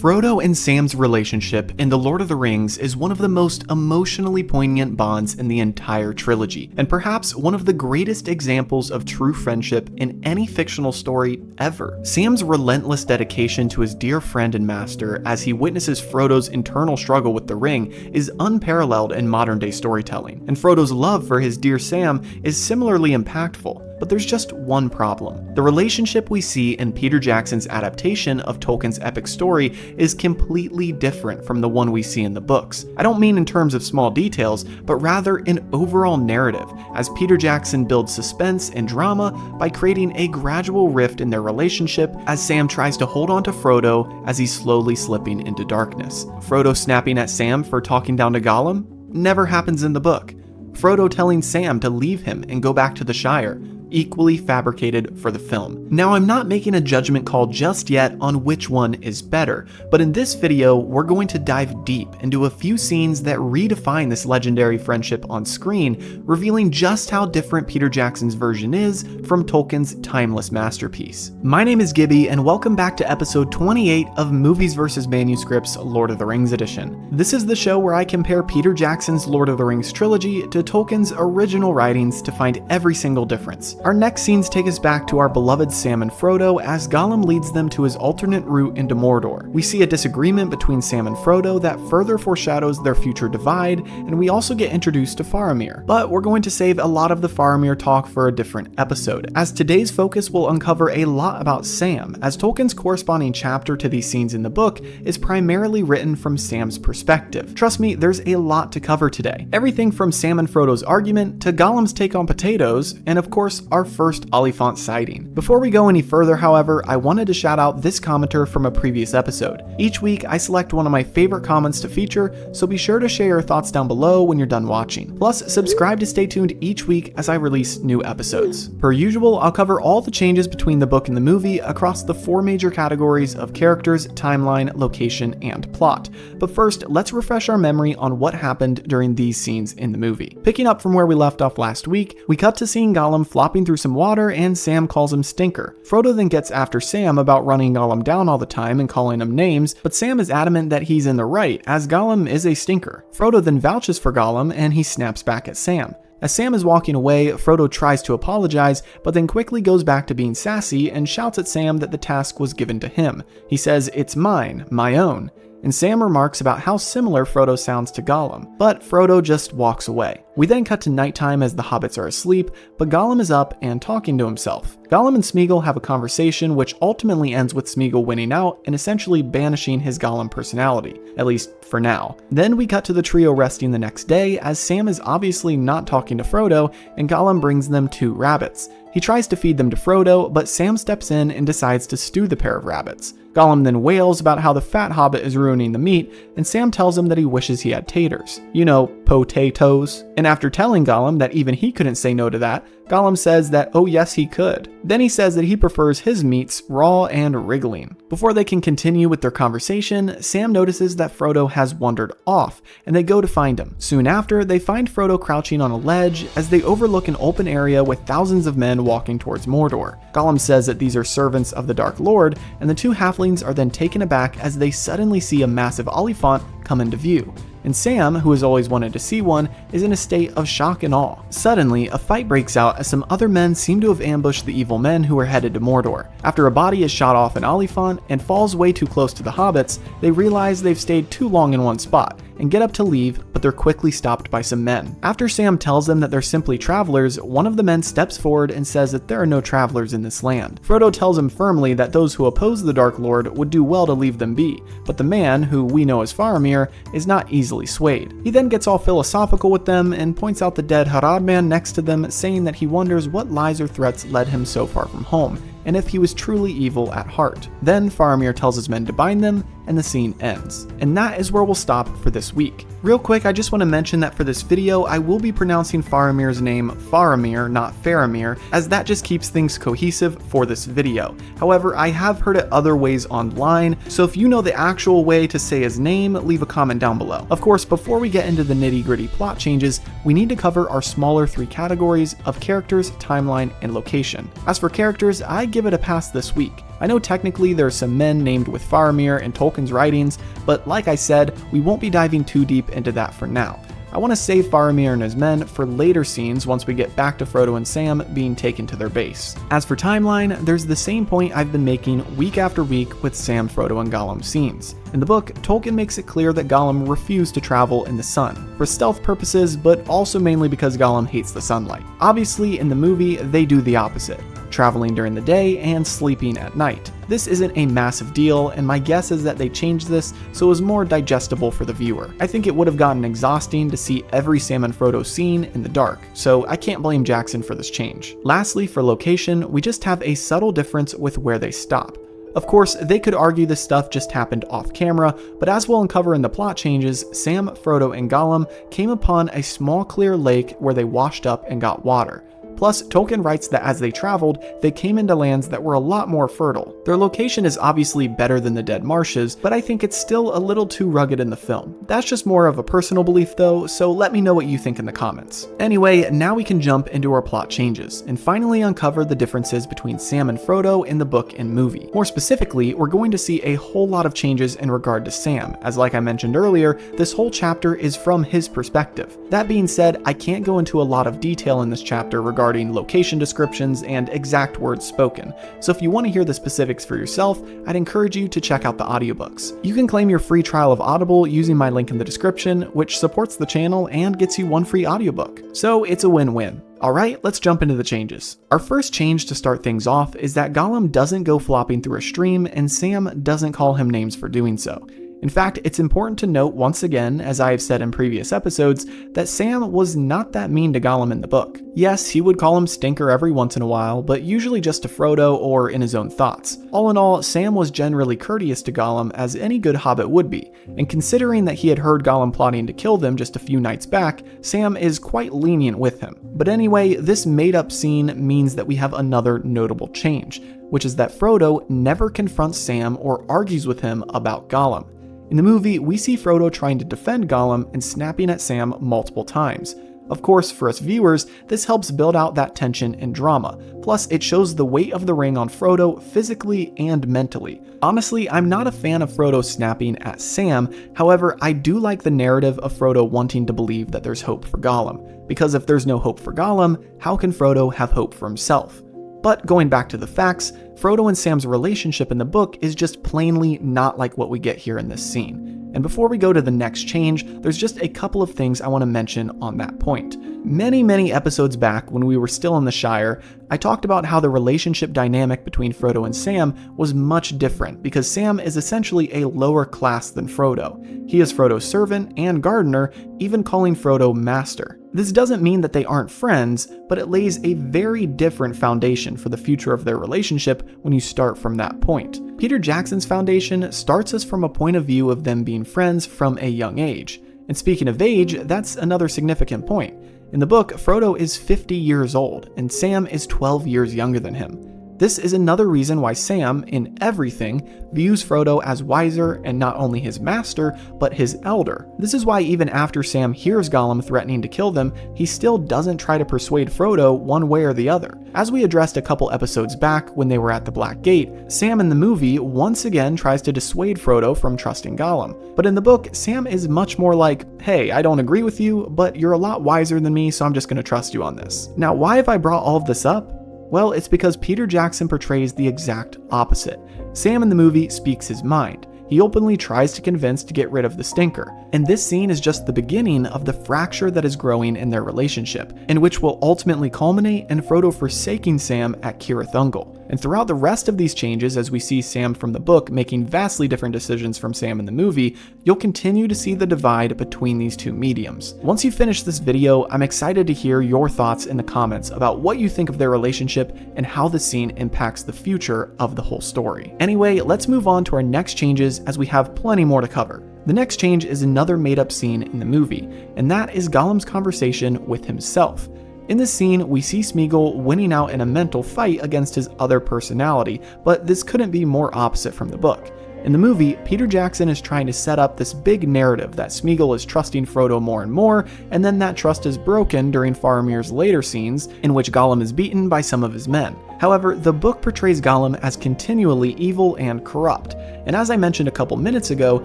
Frodo and Sam's relationship in The Lord of the Rings is one of the most emotionally poignant bonds in the entire trilogy, and perhaps one of the greatest examples of true friendship in any fictional story ever. Sam's relentless dedication to his dear friend and master as he witnesses Frodo's internal struggle with the ring is unparalleled in modern-day storytelling, and Frodo's love for his dear Sam is similarly impactful. But there's just one problem. The relationship we see in Peter Jackson's adaptation of Tolkien's epic story is completely different from the one we see in the books. I don't mean in terms of small details, but rather in overall narrative, as Peter Jackson builds suspense and drama by creating a gradual rift in their relationship as Sam tries to hold on to Frodo as he's slowly slipping into darkness. Frodo snapping at Sam for talking down to Gollum never happens in the book. Frodo telling Sam to leave him and go back to the Shire, equally fabricated for the film. Now, I'm not making a judgment call just yet on which one is better, but in this video, we're going to dive deep into a few scenes that redefine this legendary friendship on screen, revealing just how different Peter Jackson's version is from Tolkien's timeless masterpiece. My name is Gibby, and welcome back to episode 28 of Movies vs. Manuscripts Lord of the Rings edition. This is the show where I compare Peter Jackson's Lord of the Rings trilogy to Tolkien's original writings to find every single difference. Our next scenes take us back to our beloved Sam and Frodo as Gollum leads them to his alternate route into Mordor. We see a disagreement between Sam and Frodo that further foreshadows their future divide, and we also get introduced to Faramir. But we're going to save a lot of the Faramir talk for a different episode, as today's focus will uncover a lot about Sam, as Tolkien's corresponding chapter to these scenes in the book is primarily written from Sam's perspective. Trust me, there's a lot to cover today. Everything from Sam and Frodo's argument to Gollum's take on potatoes, and of course, our first Oliphant sighting. Before we go any further, however, I wanted to shout out this commenter from a previous episode. Each week, I select one of my favorite comments to feature, so be sure to share your thoughts down below when you're done watching. Plus, subscribe to stay tuned each week as I release new episodes. Per usual, I'll cover all the changes between the book and the movie across the four major categories of characters, timeline, location, and plot. But first, let's refresh our memory on what happened during these scenes in the movie. Picking up from where we left off last week, we cut to seeing Gollum flopping through some water and Sam calls him Stinker. Frodo then gets after Sam about running Gollum down all the time and calling him names, but Sam is adamant that he's in the right as Gollum is a stinker. Frodo then vouches for Gollum and he snaps back at Sam. As Sam is walking away, Frodo tries to apologize, but then quickly goes back to being sassy and shouts at Sam that the task was given to him. He says, "It's mine, my own." And Sam remarks about how similar Frodo sounds to Gollum, but Frodo just walks away. We then cut to nighttime as the hobbits are asleep, but Gollum is up and talking to himself. Gollum and Smeagol have a conversation which ultimately ends with Smeagol winning out and essentially banishing his Gollum personality, at least for now. Then we cut to the trio resting the next day as Sam is obviously not talking to Frodo and Gollum brings them 2 rabbits. He tries to feed them to Frodo, but Sam steps in and decides to stew the pair of rabbits. Gollum then wails about how the fat hobbit is ruining the meat, and Sam tells him that he wishes he had taters. You know, potatoes. And after telling Gollum that even he couldn't say no to that, Gollum says that oh yes he could. Then he says that he prefers his meats raw and wriggling. Before they can continue with their conversation, Sam notices that Frodo has wandered off, and they go to find him. Soon after, they find Frodo crouching on a ledge as they overlook an open area with thousands of men walking towards Mordor. Gollum says that these are servants of the Dark Lord, and the 2 halflings are then taken aback as they suddenly see a massive Oliphant come into view. And Sam, who has always wanted to see one, is in a state of shock and awe. Suddenly, a fight breaks out as some other men seem to have ambushed the evil men who are headed to Mordor. After a body is shot off an Oliphant and falls way too close to the hobbits, they realize they've stayed too long in one spot and get up to leave, but they're quickly stopped by some men. After Sam tells them that they're simply travelers, one of the men steps forward and says that there are no travelers in this land. Frodo tells him firmly that those who oppose the Dark Lord would do well to leave them be, but the man, who we know as Faramir, is not easily swayed. He then gets all philosophical with them and points out the dead Harad man next to them, saying that he wonders what lies or threats led him so far from home, and if he was truly evil at heart. Then Faramir tells his men to bind them, and the scene ends. And that is where we'll stop for this week. Real quick, I just want to mention that for this video, I will be pronouncing Faramir's name Faramir, not Faramir, as that just keeps things cohesive for this video. However, I have heard it other ways online, so if you know the actual way to say his name, leave a comment down below. Of course, before we get into the nitty-gritty plot changes, we need to cover our smaller 3 categories of characters, timeline, and location. As for characters, I give it a pass this week. I know technically there are some men named with Faramir in Tolkien's writings, but like I said, we won't be diving too deep into that for now. I want to save Faramir and his men for later scenes once we get back to Frodo and Sam being taken to their base. As for timeline, there's the same point I've been making week after week with Sam, Frodo, and Gollum scenes. In the book, Tolkien makes it clear that Gollum refused to travel in the sun, for stealth purposes, but also mainly because Gollum hates the sunlight. Obviously, in the movie, they do the opposite, traveling during the day and sleeping at night. This isn't a massive deal, and my guess is that they changed this so it was more digestible for the viewer. I think it would have gotten exhausting to see every Sam and Frodo scene in the dark, so I can't blame Jackson for this change. Lastly, for location, we just have a subtle difference with where they stop. Of course, they could argue this stuff just happened off camera, but as we'll uncover in the plot changes, Sam, Frodo, and Gollum came upon a small clear lake where they washed up and got water. Plus, Tolkien writes that as they traveled, they came into lands that were a lot more fertile. Their location is obviously better than the dead marshes, but I think it's still a little too rugged in the film. That's just more of a personal belief though, so let me know what you think in the comments. Anyway, now we can jump into our plot changes, and finally uncover the differences between Sam and Frodo in the book and movie. More specifically, we're going to see a whole lot of changes in regard to Sam, as like I mentioned earlier, this whole chapter is from his perspective. That being said, I can't go into a lot of detail in this chapter regarding location descriptions and exact words spoken, so if you want to hear the specifics for yourself, I'd encourage you to check out the audiobooks. You can claim your free trial of Audible using my link in the description, which supports the channel and gets you one free audiobook. So it's a win-win. Alright, let's jump into the changes. Our first change to start things off is that Gollum doesn't go flopping through a stream and Sam doesn't call him names for doing so. In fact, it's important to note once again, as I have said in previous episodes, that Sam was not that mean to Gollum in the book. Yes, he would call him Stinker every once in a while, but usually just to Frodo or in his own thoughts. All in all, Sam was generally courteous to Gollum as any good hobbit would be, and considering that he had heard Gollum plotting to kill them just a few nights back, Sam is quite lenient with him. But anyway, this made-up scene means that we have another notable change, which is that Frodo never confronts Sam or argues with him about Gollum. In the movie, we see Frodo trying to defend Gollum and snapping at Sam multiple times. Of course, for us viewers, this helps build out that tension and drama, plus it shows the weight of the ring on Frodo physically and mentally. Honestly, I'm not a fan of Frodo snapping at Sam, however, I do like the narrative of Frodo wanting to believe that there's hope for Gollum, because if there's no hope for Gollum, how can Frodo have hope for himself? But going back to the facts, Frodo and Sam's relationship in the book is just plainly not like what we get here in this scene. And before we go to the next change, there's just a couple of things I want to mention on that point. Many episodes back, when we were still in the Shire, I talked about how the relationship dynamic between Frodo and Sam was much different because Sam is essentially a lower class than Frodo. He is Frodo's servant and gardener, even calling Frodo master. This doesn't mean that they aren't friends, but it lays a very different foundation for the future of their relationship when you start from that point. Peter Jackson's foundation starts us from a point of view of them being friends from a young age. And speaking of age, that's another significant point. In the book, Frodo is 50 years old, and Sam is 12 years younger than him. This is another reason why Sam, in everything, views Frodo as wiser and not only his master, but his elder. This is why even after Sam hears Gollum threatening to kill them, he still doesn't try to persuade Frodo one way or the other. As we addressed a couple episodes back when they were at the Black Gate, Sam in the movie once again tries to dissuade Frodo from trusting Gollum. But in the book, Sam is much more like, hey, I don't agree with you, but you're a lot wiser than me, so I'm just gonna trust you on this. Now, why have I brought all of this up? Well, it's because Peter Jackson portrays the exact opposite. Sam in the movie speaks his mind. He openly tries to convince to get rid of the Stinker, and this scene is just the beginning of the fracture that is growing in their relationship, and which will ultimately culminate in Frodo forsaking Sam at Cirith Ungol. And throughout the rest of these changes, as we see Sam from the book making vastly different decisions from Sam in the movie, you'll continue to see the divide between these two mediums. Once you finish this video, I'm excited to hear your thoughts in the comments about what you think of their relationship and how the scene impacts the future of the whole story. Anyway, let's move on to our next changes as we have plenty more to cover. The next change is another made-up scene in the movie, and that is Gollum's conversation with himself. In this scene, we see Smeagol winning out in a mental fight against his other personality, but this couldn't be more opposite from the book. In the movie, Peter Jackson is trying to set up this big narrative that Smeagol is trusting Frodo more and more, and then that trust is broken during Faramir's later scenes, in which Gollum is beaten by some of his men. However, the book portrays Gollum as continually evil and corrupt, and as I mentioned a couple minutes ago,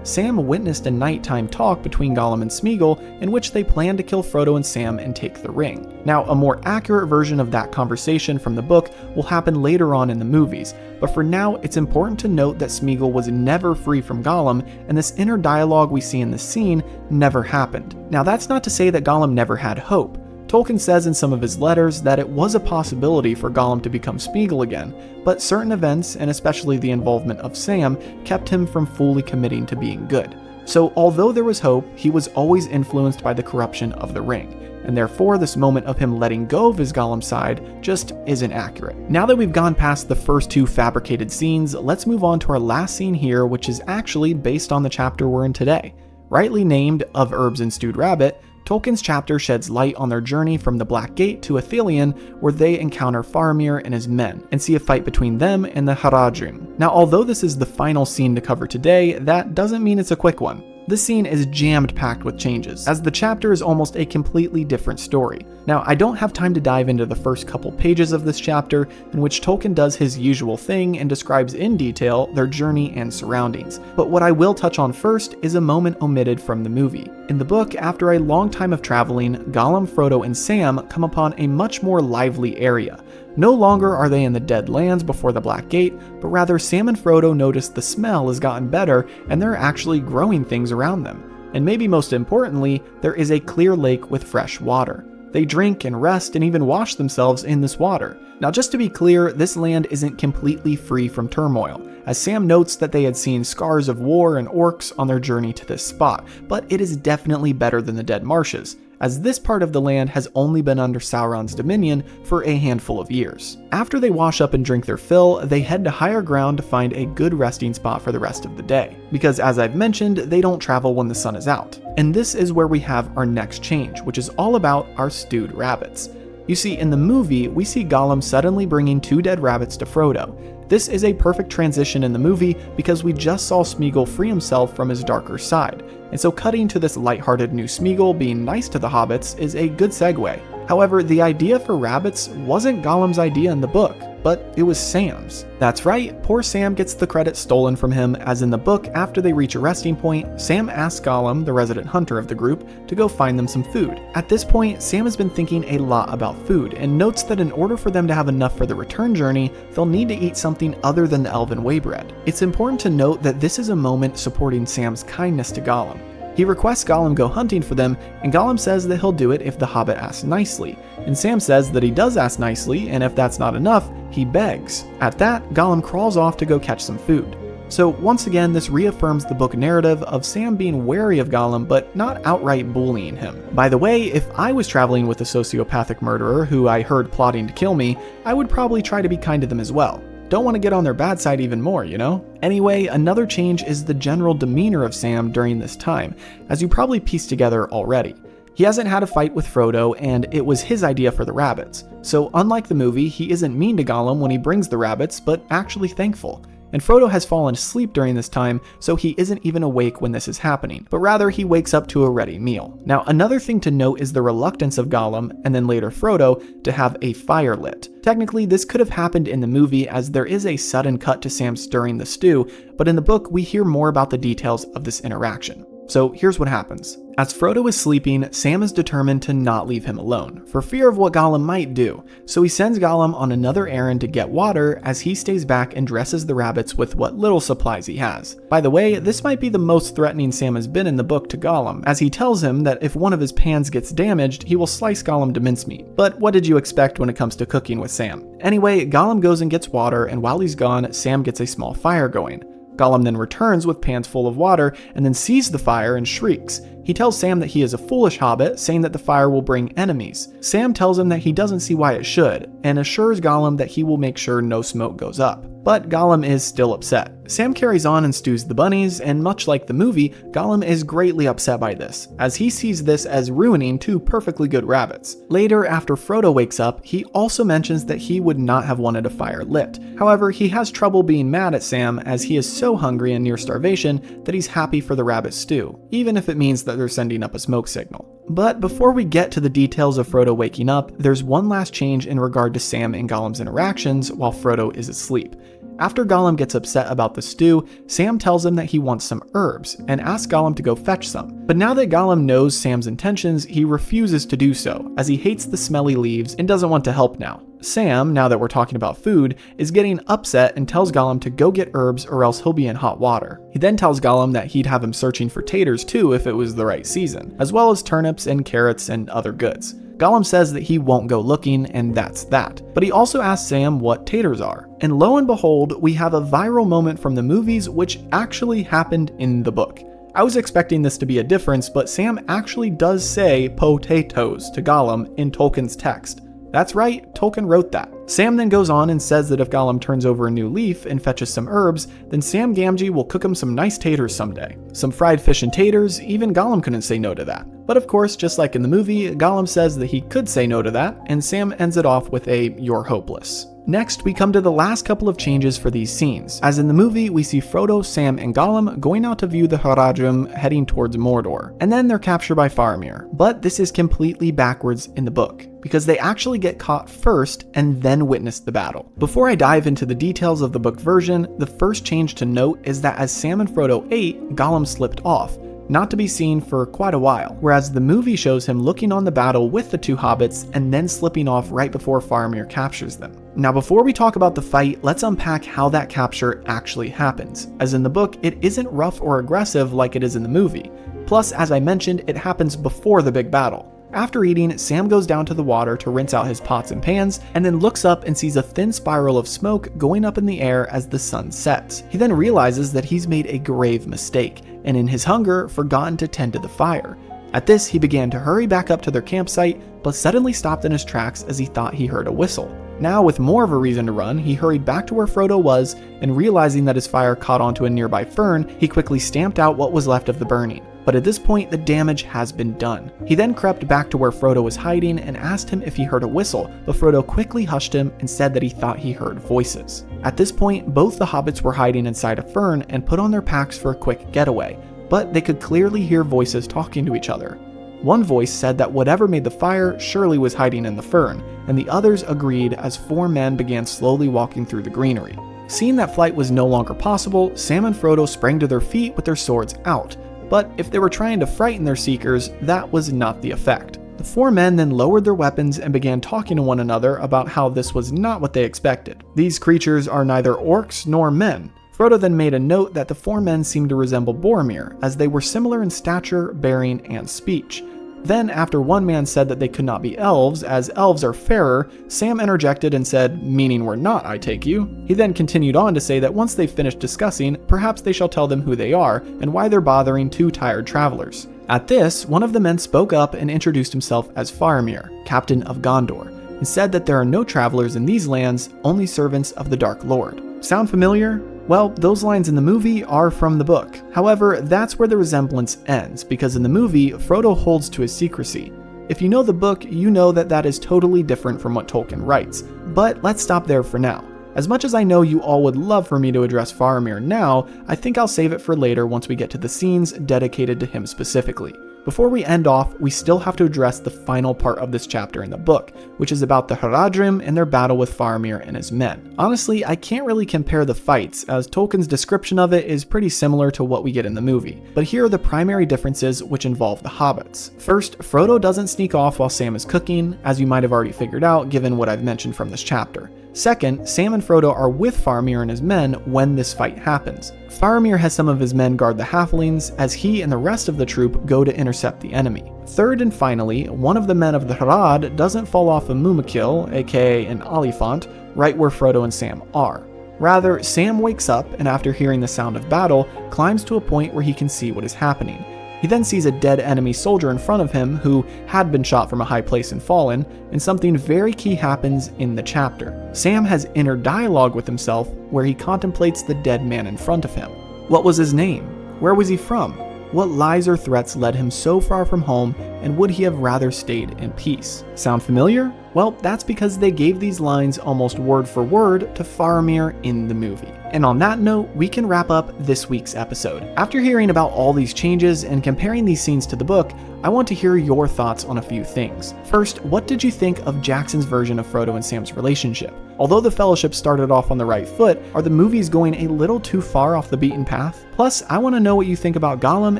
Sam witnessed a nighttime talk between Gollum and Smeagol in which they planned to kill Frodo and Sam and take the ring. Now, a more accurate version of that conversation from the book will happen later on in the movies, but for now, it's important to note that Smeagol was never free from Gollum, and this inner dialogue we see in the scene never happened. Now, that's not to say that Gollum never had hope. Tolkien says in some of his letters that it was a possibility for Gollum to become Smeagol again, but certain events, and especially the involvement of Sam, kept him from fully committing to being good. So although there was hope, he was always influenced by the corruption of the ring, and therefore this moment of him letting go of his Gollum side just isn't accurate. Now that we've gone past the first two fabricated scenes, let's move on to our last scene here, which is actually based on the chapter we're in today. Rightly named Of Herbs and Stewed Rabbit, Tolkien's chapter sheds light on their journey from the Black Gate to Ithilien, where they encounter Faramir and his men, and see a fight between them and the Haradrim. Now, although this is the final scene to cover today, that doesn't mean it's a quick one. This scene is jammed-packed with changes, as the chapter is almost a completely different story. Now, I don't have time to dive into the first couple pages of this chapter, in which Tolkien does his usual thing and describes in detail their journey and surroundings, but what I will touch on first is a moment omitted from the movie. In the book, after a long time of traveling, Gollum, Frodo, and Sam come upon a much more lively area. No longer are they in the Dead Lands before the Black Gate, but rather Sam and Frodo notice the smell has gotten better and they're actually growing things around them. And maybe most importantly, there is a clear lake with fresh water. They drink and rest and even wash themselves in this water. Now, just to be clear, this land isn't completely free from turmoil, as Sam notes that they had seen scars of war and orcs on their journey to this spot, but it is definitely better than the Dead Marshes, as this part of the land has only been under Sauron's dominion for a handful of years. After they wash up and drink their fill, they head to higher ground to find a good resting spot for the rest of the day, because as I've mentioned, they don't travel when the sun is out. And this is where we have our next change, which is all about our stewed rabbits. You see, in the movie, we see Gollum suddenly bringing 2 dead rabbits to Frodo. This is a perfect transition in the movie because we just saw Smeagol free himself from his darker side, and so cutting to this lighthearted new Smeagol being nice to the hobbits is a good segue. However, the idea for rabbits wasn't Gollum's idea in the book, but it was Sam's. That's right, poor Sam gets the credit stolen from him, as in the book, after they reach a resting point, Sam asks Gollum, the resident hunter of the group, to go find them some food. At this point, Sam has been thinking a lot about food, and notes that in order for them to have enough for the return journey, they'll need to eat something other than the elven waybread. It's important to note that this is a moment supporting Sam's kindness to Gollum. He requests Gollum go hunting for them, and Gollum says that he'll do it if the hobbit asks nicely. And Sam says that he does ask nicely, and if that's not enough, he begs. At that, Gollum crawls off to go catch some food. So once again, this reaffirms the book narrative of Sam being wary of Gollum, but not outright bullying him. By the way, if I was traveling with a sociopathic murderer who I heard plotting to kill me, I would probably try to be kind to them as well. Don't want to get on their bad side even more, you know? Anyway, another change is the general demeanor of Sam during this time, as you probably pieced together already. He hasn't had a fight with Frodo, and it was his idea for the rabbits. So unlike the movie, he isn't mean to Gollum when he brings the rabbits, but actually thankful. And Frodo has fallen asleep during this time, so he isn't even awake when this is happening, but rather he wakes up to a ready meal. Now, another thing to note is the reluctance of Gollum, and then later Frodo, to have a fire lit. Technically, this could have happened in the movie, as there is a sudden cut to Sam stirring the stew, but in the book we hear more about the details of this interaction. So here's what happens. As Frodo is sleeping, Sam is determined to not leave him alone, for fear of what Gollum might do, so he sends Gollum on another errand to get water as he stays back and dresses the rabbits with what little supplies he has. By the way, this might be the most threatening Sam has been in the book to Gollum, as he tells him that if one of his pans gets damaged, he will slice Gollum to mincemeat. But what did you expect when it comes to cooking with Sam? Anyway, Gollum goes and gets water, and while he's gone, Sam gets a small fire going. Gollum then returns with pans full of water and then sees the fire and shrieks. He tells Sam that he is a foolish hobbit, saying that the fire will bring enemies. Sam tells him that he doesn't see why it should, and assures Gollum that he will make sure no smoke goes up. But Gollum is still upset. Sam carries on and stews the bunnies, and much like the movie, Gollum is greatly upset by this, as he sees this as ruining 2 perfectly good rabbits. Later, after Frodo wakes up, he also mentions that he would not have wanted a fire lit. However, he has trouble being mad at Sam, as he is so hungry and near starvation that he's happy for the rabbit stew, even if it means that that they're sending up a smoke signal. But before we get to the details of Frodo waking up, there's one last change in regard to Sam and Gollum's interactions while Frodo is asleep. After Gollum gets upset about the stew, Sam tells him that he wants some herbs and asks Gollum to go fetch some. But now that Gollum knows Sam's intentions, he refuses to do so, as he hates the smelly leaves and doesn't want to help now. Sam, now that we're talking about food, is getting upset and tells Gollum to go get herbs or else he'll be in hot water. He then tells Gollum that he'd have him searching for taters too if it was the right season, as well as turnips and carrots and other goods. Gollum says that he won't go looking, and that's that. But he also asks Sam what taters are. And lo and behold, we have a viral moment from the movies which actually happened in the book. I was expecting this to be a difference, but Sam actually does say potatoes to Gollum in Tolkien's text. That's right, Tolkien wrote that. Sam then goes on and says that if Gollum turns over a new leaf and fetches some herbs, then Sam Gamgee will cook him some nice taters someday. Some fried fish and taters, even Gollum couldn't say no to that. But of course, just like in the movie, Gollum says that he could say no to that, and Sam ends it off with a "you're hopeless." Next, we come to the last couple of changes for these scenes. As in the movie, we see Frodo, Sam, and Gollum going out to view the Haradrim heading towards Mordor, and then they're captured by Faramir. But this is completely backwards in the book, because they actually get caught first and then witness the battle. Before I dive into the details of the book version, the first change to note is that as Sam and Frodo ate, Gollum slipped off, not to be seen for quite a while, whereas the movie shows him looking on the battle with the two hobbits and then slipping off right before Faramir captures them. Now before we talk about the fight, let's unpack how that capture actually happens, as in the book it isn't rough or aggressive like it is in the movie. Plus, as I mentioned, it happens before the big battle. After eating, Sam goes down to the water to rinse out his pots and pans, and then looks up and sees a thin spiral of smoke going up in the air as the sun sets. He then realizes that he's made a grave mistake, and in his hunger, forgotten to tend to the fire. At this, he began to hurry back up to their campsite, but suddenly stopped in his tracks as he thought he heard a whistle. Now, with more of a reason to run, he hurried back to where Frodo was, and realizing that his fire caught onto a nearby fern, he quickly stamped out what was left of the burning. But at this point, the damage has been done. He then crept back to where Frodo was hiding and asked him if he heard a whistle, but Frodo quickly hushed him and said that he thought he heard voices. At this point, both the hobbits were hiding inside a fern and put on their packs for a quick getaway, but they could clearly hear voices talking to each other. One voice said that whatever made the fire surely was hiding in the fern, and the others agreed as four men began slowly walking through the greenery. Seeing that flight was no longer possible, Sam and Frodo sprang to their feet with their swords out. But if they were trying to frighten their seekers, that was not the effect. The four men then lowered their weapons and began talking to one another about how this was not what they expected. These creatures are neither orcs nor men. Frodo then made a note that the four men seemed to resemble Boromir, as they were similar in stature, bearing, and speech. Then, after one man said that they could not be elves, as elves are fairer, Sam interjected and said, "Meaning we're not, I take you." He then continued on to say that once they've finished discussing, perhaps they shall tell them who they are, and why they're bothering two tired travelers. At this, one of the men spoke up and introduced himself as Faramir, captain of Gondor, and said that there are no travelers in these lands, only servants of the Dark Lord. Sound familiar? Well, those lines in the movie are from the book. However, that's where the resemblance ends, because in the movie, Frodo holds to his secrecy. If you know the book, you know that that is totally different from what Tolkien writes. But let's stop there for now. As much as I know you all would love for me to address Faramir now, I think I'll save it for later once we get to the scenes dedicated to him specifically. Before we end off, we still have to address the final part of this chapter in the book, which is about the Haradrim and their battle with Faramir and his men. Honestly, I can't really compare the fights, as Tolkien's description of it is pretty similar to what we get in the movie, but here are the primary differences which involve the hobbits. First, Frodo doesn't sneak off while Sam is cooking, as you might have already figured out given what I've mentioned from this chapter. Second, Sam and Frodo are with Faramir and his men when this fight happens. Faramir has some of his men guard the halflings, as he and the rest of the troop go to intercept the enemy. Third and finally, one of the men of the Harad doesn't fall off a Mumakil, aka an Oliphant, right where Frodo and Sam are. Rather, Sam wakes up and after hearing the sound of battle, climbs to a point where he can see what is happening. He then sees a dead enemy soldier in front of him who had been shot from a high place and fallen, and something very key happens in the chapter. Sam has inner dialogue with himself where he contemplates the dead man in front of him. What was his name? Where was he from? What lies or threats led him so far from home, and would he have rather stayed in peace? Sound familiar? Well, that's because they gave these lines almost word for word to Faramir in the movie. And on that note, we can wrap up this week's episode. After hearing about all these changes and comparing these scenes to the book, I want to hear your thoughts on a few things. First, what did you think of Jackson's version of Frodo and Sam's relationship? Although the Fellowship started off on the right foot, are the movies going a little too far off the beaten path? Plus, I want to know what you think about Gollum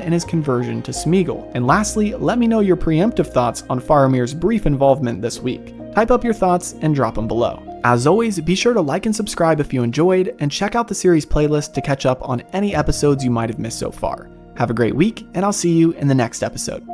and his conversion to Smeagol. And lastly, let me know your preemptive thoughts on Faramir's brief involvement this week. Type up your thoughts and drop them below. As always, be sure to like and subscribe if you enjoyed, and check out the series playlist to catch up on any episodes you might have missed so far. Have a great week, and I'll see you in the next episode.